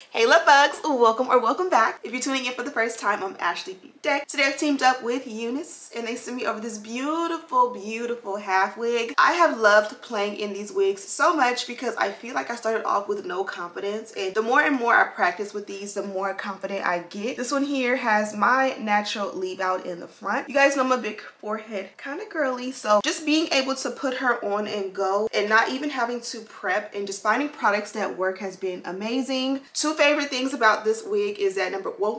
Hey love bugs, welcome or welcome back. If you're tuning in for the first time, I'm Ashley Bedeck. Today I've teamed up with Unice and they sent me over this beautiful half wig. I have loved playing in these wigs so much because I feel like I started off with no confidence, and the more and more I practice with these, the more confident I get. This one here has my natural leave out in the front. You guys know I'm a big forehead kind of girly, so just being able to put her on and go and not even having to prep and just finding products that work has been amazing. Two favorite things about this wig is that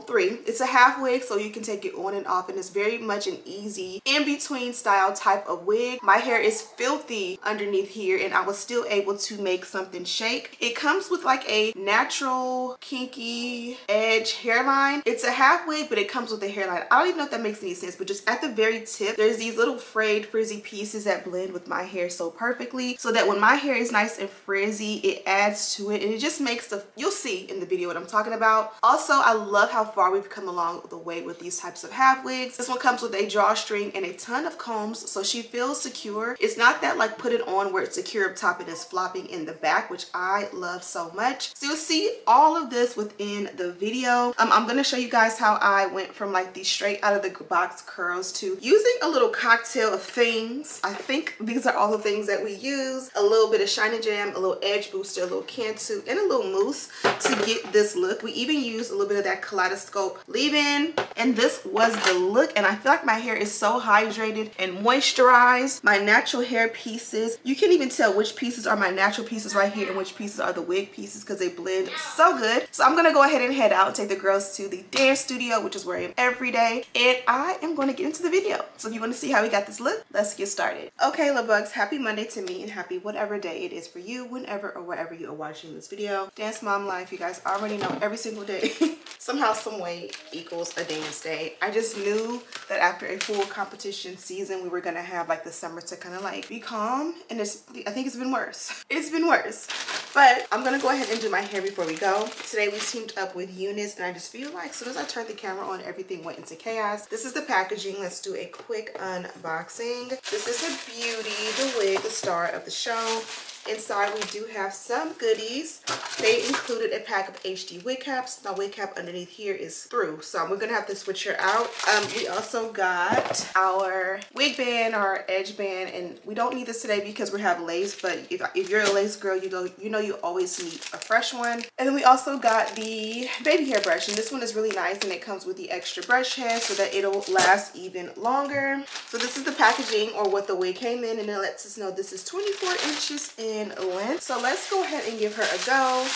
three, it's a half wig, so you can take it on and off, and it's very much an easy in-between style type of wig. My hair is filthy underneath here and I was still able to make something shake. It comes with like a natural kinky edge hairline. It's a half wig, but it comes with a hairline. I don't even know if that makes any sense, but just at the very tip there's these little frayed frizzy pieces that blend with my hair so perfectly, so that when my hair is nice and frizzy, it adds to it and it just makes the, you'll see in the video what I'm talking about. Also, I love how far we've come along the way with these types of half wigs. This one comes with a drawstring and a ton of combs, so she feels secure. It's not that like put it on where it's secure up top and it's flopping in the back, which I love so much. So you'll see all of this within the video. I'm gonna show you guys how I went from like these straight out of the box curls to using a little cocktail of things. I think these are all the things that we use. A little bit of Shine and Jam, a little edge booster, a little Cantu, and a little mousse to get this look. We even used a little bit of that kaleidoscope leave-in, and this was the look. And I feel like my hair is so hydrated and moisturized. My natural hair pieces, you can't even tell which pieces are my natural pieces right here and which pieces are the wig pieces because they blend so good. So I'm gonna go ahead and head out and take the girls to the dance studio, which is where I am every day, and I am going to get into the video. So if you want to see how we got this look, let's get started. Okay, love bugs, happy Monday to me and happy whatever day it is for you, whenever or wherever you are watching this video. Dance mom life, you guys already know, every single day somehow some way equals a dance day. I just knew that after a full competition season we were gonna have like the summer to kind of like be calm, and I think it's been worse. It's been worse, but I'm gonna go ahead and do my hair before we go. Today we teamed up with Unice, and I just feel like as soon as I turned the camera on, everything went into chaos. This is the packaging. Let's do a quick unboxing. This is the beauty, the wig, the star of the show. Inside we do have some goodies. They included a pack of HD wig caps. My wig cap underneath here is through, so we're gonna have to switch her out. We also got our wig band, our edge band, and we don't need this today because we have lace, but if you're a lace girl, you know you always need a fresh one. And then we also got the baby hair brush, and this one is really nice, and it comes with the extra brush head so that it'll last even longer. So this is the packaging, or what the wig came in, and it lets us know this is 24 inches in length. So let's go ahead and give her a go.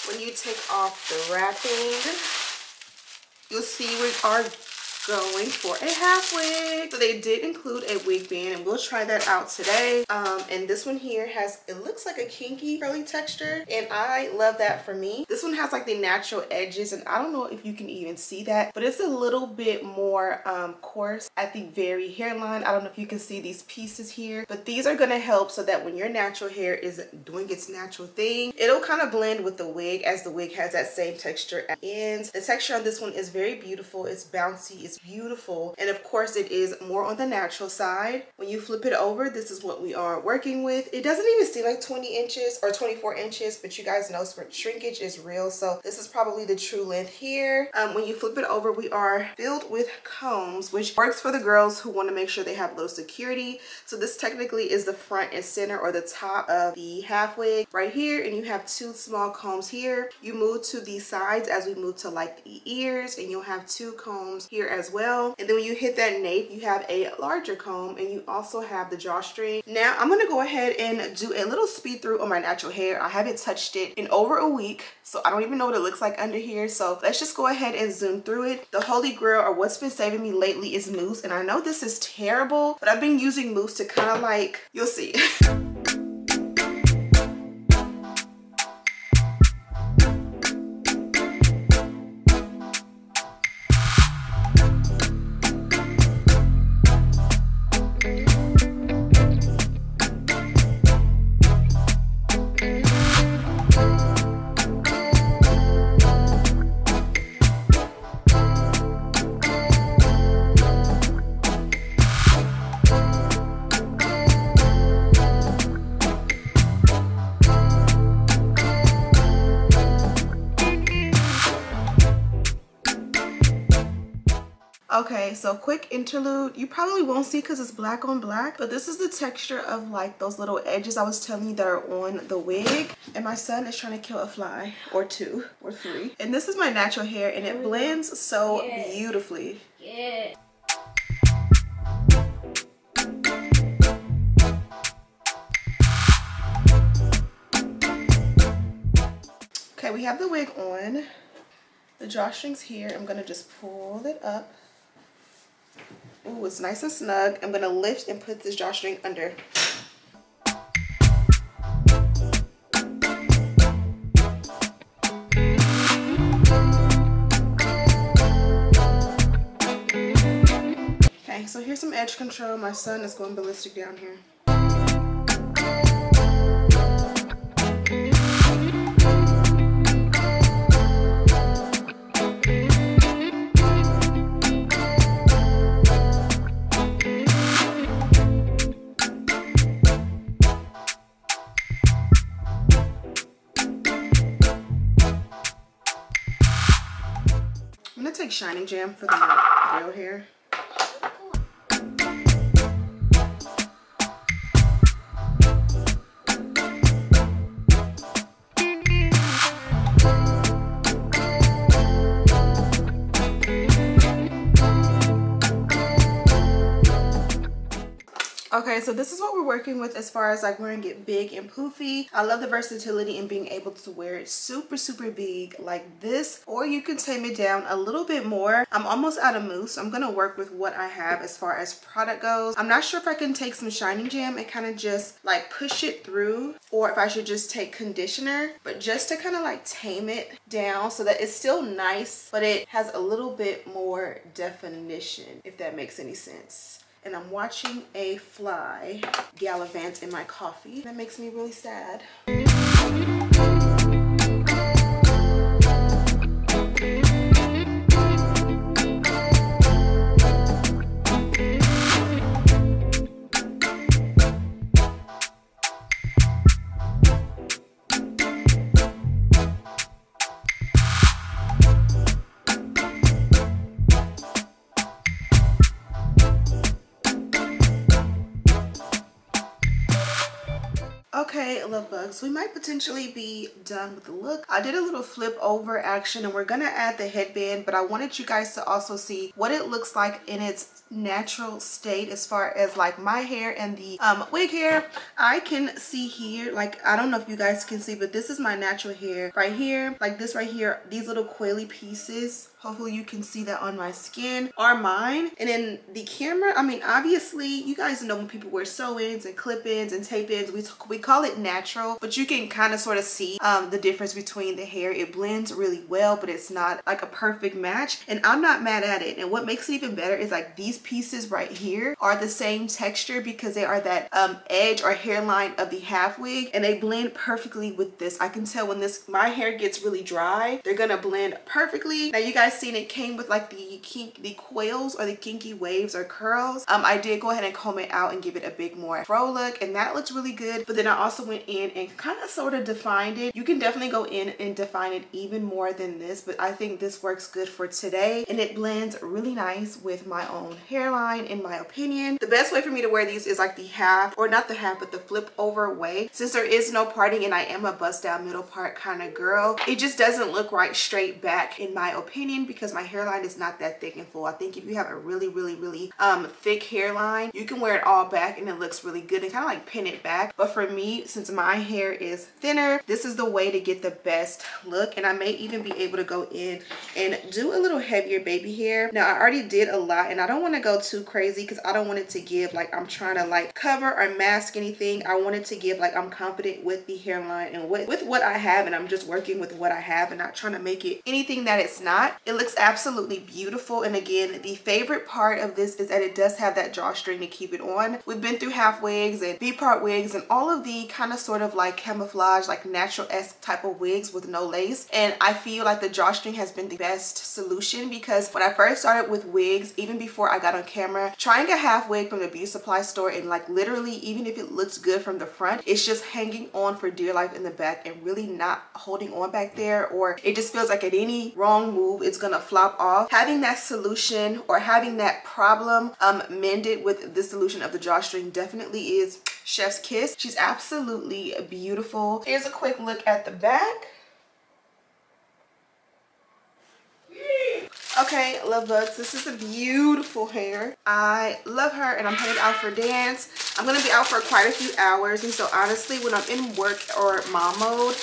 When you take off the wrapping, you'll see we are going for a half wig. So they did include a wig band, and we'll try that out today. And this one here has, it looks like a kinky curly texture, and I love that for me. This one has like the natural edges, and I don't know if you can even see that, but it's a little bit more coarse at the very hairline. I don't know if you can see these pieces here, but these are gonna help so that when your natural hair is doing its natural thing, it'll kind of blend with the wig, as the wig has that same texture at the ends. The texture on this one is very beautiful. It's bouncy, it's beautiful, and of course it is more on the natural side. When you flip it over, this is what we are working with. It doesn't even seem like 20 inches or 24 inches, but you guys know shrinkage is real, so this is probably the true length here. When you flip it over, we are filled with combs, which works for the girls who want to make sure they have a little security. So this technically is the front and center, or the top of the half wig right here, and you have two small combs here. You move to the sides as we move to like the ears, and you'll have two combs here as well. And then when you hit that nape, you have a larger comb, and you also have the drawstring. Now I'm gonna go ahead and do a little speed through on my natural hair. I haven't touched it in over a week, so I don't even know what it looks like under here. So let's just go ahead and zoom through it. The holy grail, or what's been saving me lately, is mousse, and I know this is terrible, but I've been using mousse to kind of like, you'll see. Okay, so quick interlude. You probably won't see because it's black on black, but this is the texture of like those little edges I was telling you that are on the wig. And my son is trying to kill a fly or 2 or 3. And this is my natural hair and it blends so beautifully. Yeah. Okay, we have the wig on. The drawstrings here. I'm gonna just pull it up. Ooh, it's nice and snug. I'm gonna lift and put this drawstring under. Okay, so here's some edge control. My son is going ballistic down here. Take Shining Jam for the real hair. Okay, so this is what we're working with as far as like wearing it big and poofy. I love the versatility in being able to wear it super big like this, or you can tame it down a little bit more. I'm almost out of mousse. I'm gonna work with what I have as far as product goes. I'm not sure if I can take some Shining Jam and kind of just like push it through, or if I should just take conditioner, but just to kind of like tame it down so that it's still nice, but it has a little bit more definition, if that makes any sense. And I'm watching a fly gallivant in my coffee. That makes me really sad. Okay, love bugs, we might potentially be done with the look. I did a little flip over action and we're gonna add the headband, but I wanted you guys to also see what it looks like in its natural state as far as like my hair and the wig hair. I can see here, like I don't know if you guys can see, but this is my natural hair right here. Like this right here, these little coily pieces, hopefully you can see that on my skin, are mine. And in the camera, I mean, obviously you guys know when people wear sew-ins and clip-ins and tape-ins, we call it natural, but you can kind of sort of see the difference between the hair. It blends really well, but it's not like a perfect match, and I'm not mad at it. And what makes it even better is like these pieces right here are the same texture because they are that edge or hairline of the half wig, and they blend perfectly with this. I can tell when my hair gets really dry, they're gonna blend perfectly. Now you guys seen it came with like the coils or the kinky waves or curls. I did go ahead and comb it out and give it a big more fro look, and that looks really good. But then I also went in and kind of sort of defined it. You can definitely go in and define it even more than this, but I think this works good for today, and it blends really nice with my own hairline in my opinion. The best way for me to wear these is like the half, or not the half, but the flip over way. Since there is no parting and I am a bust down middle part kind of girl, it just doesn't look right straight back in my opinion, because my hairline is not that thick and full. I think if you have a really thick hairline, you can wear it all back and it looks really good and kind of like pin it back. But for me, since my hair is thinner, this is the way to get the best look. And I may even be able to go in and do a little heavier baby hair. Now I already did a lot and I don't want to go too crazy because I don't want it to give like I'm trying to like cover or mask anything. I want it to give like I'm confident with the hairline and with what I have, and I'm just working with what I have and not trying to make it anything that it's not. It looks absolutely beautiful. And again, the favorite part of this is that it does have that drawstring to keep it on. We've been through half wigs and V-part wigs and all of the kind of sort of like camouflage, like natural-esque type of wigs with no lace. And I feel like the drawstring has been the best solution, because when I first started with wigs, even before I got on camera, trying a half wig from the beauty supply store, and like literally even if it looks good from the front, it's just hanging on for dear life in the back and really not holding on back there, or it just feels like at any wrong move it's gonna flop off. Having that solution, or having that problem mended with the solution of the drawstring, definitely is chef's kiss. She's absolutely beautiful. Here's a quick look at the back. Okay, love bugs, this is a beautiful hair. I love her, and I'm headed out for dance. I'm gonna be out for quite a few hours, and so honestly, when I'm in work or mom mode,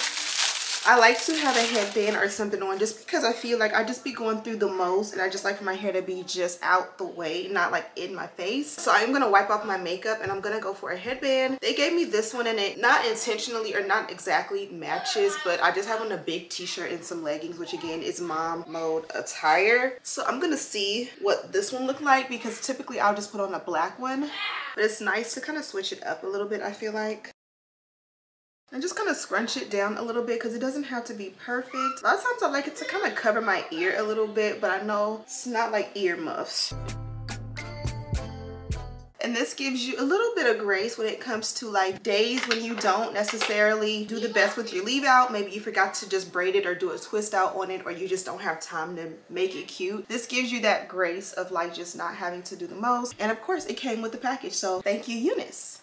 I like to have a headband or something on, just because I feel like I just be going through the most, and I just like for my hair to be just out the way, not like in my face. So I'm gonna wipe off my makeup and I'm gonna go for a headband. They gave me this one, and it not intentionally or not exactly matches, but I just have on a big t-shirt and some leggings, which again is mom mode attire. So I'm gonna see what this one look like, because typically I'll just put on a black one, but it's nice to kind of switch it up a little bit, I feel like. And just kind of scrunch it down a little bit, because it doesn't have to be perfect. A lot of times I like it to kind of cover my ear a little bit, but I know it's not like ear muffs. And this gives you a little bit of grace when it comes to like days when you don't necessarily do the best with your leave out. Maybe you forgot to just braid it or do a twist out on it, or you just don't have time to make it cute. This gives you that grace of like just not having to do the most. And of course it came with the package, so thank you, Unice.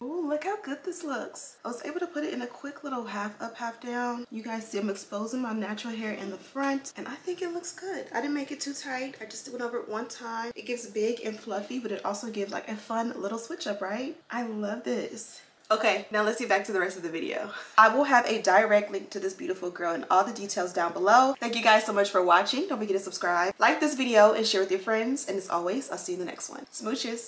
Look how good this looks. I was able to put it in a quick little half up, half down. You guys see I'm exposing my natural hair in the front, and I think it looks good. I didn't make it too tight. I just went over it one time. It gives big and fluffy, but it also gives like a fun little switch up, right? I love this. Okay, now let's get back to the rest of the video. I will have a direct link to this beautiful girl and all the details down below. Thank you guys so much for watching. Don't forget to subscribe, like this video, and share with your friends. And as always, I'll see you in the next one. Smooches.